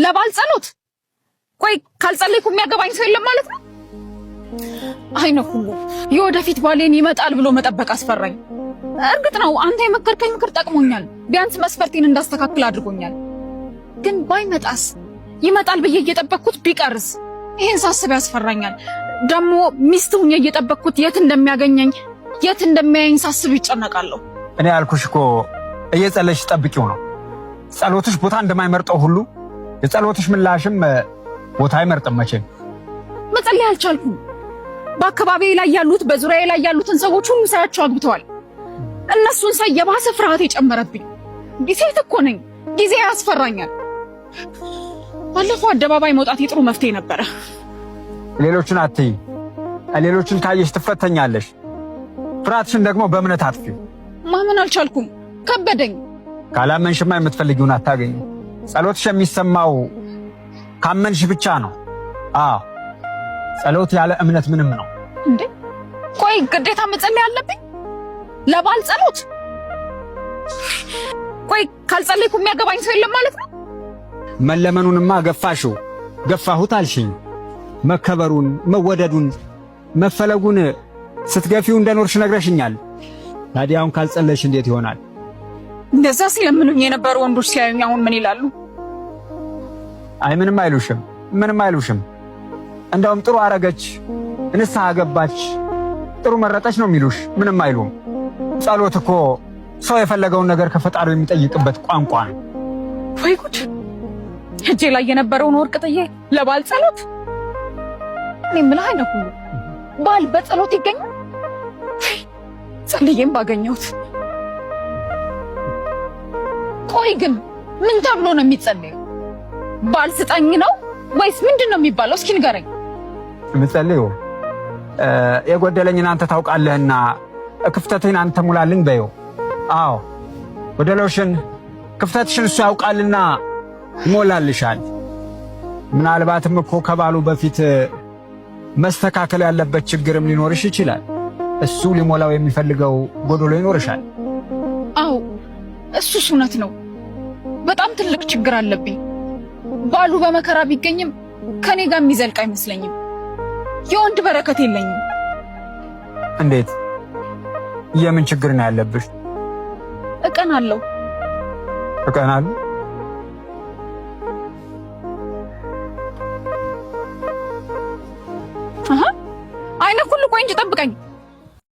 ለባል ጸሎት? ቆይ ካልጸለይኩ የሚያገባኝ ሰው የለም ማለት ነው? አይነ ሁሉ የወደፊት ባሌን ይመጣል ብሎ መጠበቅ አስፈራኝ። እርግጥ ነው አንተ የመከርከኝ ምክር ጠቅሞኛል፣ ቢያንስ መስፈርቴን እንዳስተካክል አድርጎኛል። ግን ባይመጣስ? ይመጣል ብዬ እየጠበቅኩት ቢቀርስ? ይሄን ሳስብ ያስፈራኛል። ደግሞ ሚስት ሁኜ እየጠበቅኩት የት እንደሚያገኘኝ የት እንደሚያየኝ ሳስብ ይጨነቃለሁ። እኔ ያልኩሽ እኮ እየጸለይሽ ጠብቂው ነው። ጸሎትሽ ቦታ እንደማይመርጠው ሁሉ የጸሎትሽ ምላሽም ቦታ አይመርጥም። መቼም መጸለይ አልቻልኩም። በአካባቢዬ ላይ ያሉት በዙሪያዬ ላይ ያሉትን ሰዎች ሁሉ ሳያቸው አግብተዋል። እነሱን ሳይ የባሰ ፍርሃት የጨመረብኝ። ሴት እኮ ነኝ፣ ጊዜ ያስፈራኛል። ባለፈው አደባባይ መውጣት የጥሩ መፍትሄ ነበረ። ሌሎችን አትይ። ሌሎችን ካየሽ ትፈተኛለሽ። ፍርሃትሽን ደግሞ በእምነት አጥፊ። ማመን አልቻልኩም፣ ከበደኝ። ካላመንሽማ የምትፈልጊውን አታገኝ። ጸሎትሽ የሚሰማው ካመንሽ ብቻ ነው። አዎ ጸሎት ያለ እምነት ምንም ነው። እንዴ ቆይ ግዴታ መጸለይ አለብኝ? ለባል ጸሎት? ቆይ ካልጸለይኩ የሚያገባኝ ሰው የለም ማለት ነው? መለመኑንማ ገፋሽው። ገፋሁት አልሽኝ። መከበሩን፣ መወደዱን፣ መፈለጉን ስትገፊው እንደኖርሽ ነግረሽኛል። ታዲያ አሁን ካልጸለይሽ እንዴት ይሆናል? እንደዛ ሲለምኑኝ የነበሩ ወንዶች ሲያዩኝ አሁን ምን ይላሉ? አይ ምንም አይሉሽም፣ ምንም አይሉሽም። እንደውም ጥሩ አረገች፣ ንስሐ ገባች፣ ጥሩ መረጠች ነው የሚሉሽ። ምንም አይሉም። ጸሎት እኮ ሰው የፈለገውን ነገር ከፈጣሪው የሚጠይቅበት ቋንቋ ነው። ወይ ጉድ! እጄ ላይ የነበረውን ወርቅ ጥዬ ለባል ጸሎት? እኔ ምን አይነኩ ባል በጸሎት ይገኛል? ጸልዬም ባገኘሁት። ቆይ ግን ምን ተብሎ ነው የሚጸለየው? ባል ስጠኝ ነው ወይስ ምንድነው የሚባለው? እስኪ ንገረኝ። የምጸልየው የጎደለኝን አንተ ታውቃለህና ክፍተትህን አንተ ሙላልኝ በይው። አዎ ጎደለሽን ክፍተትሽን እሱ ያውቃልና ይሞላልሻል። ምናልባትም እኮ ከባሉ በፊት መስተካከል ያለበት ችግርም ሊኖርሽ ይችላል። እሱ ሊሞላው የሚፈልገው ጎዶሎ ይኖርሻል። አዎ እሱስ እውነት ነው። በጣም ትልቅ ችግር አለብኝ። ባሉ በመከራ ቢገኝም ከኔ ጋር የሚዘልቅ አይመስለኝም። የወንድ በረከት የለኝም። እንዴት? የምን ችግር ነው ያለብሽ? እቀናለሁ። እቀናለሁ? አይነ ሁሉ ቆይ እንጂ ጠብቀኝ።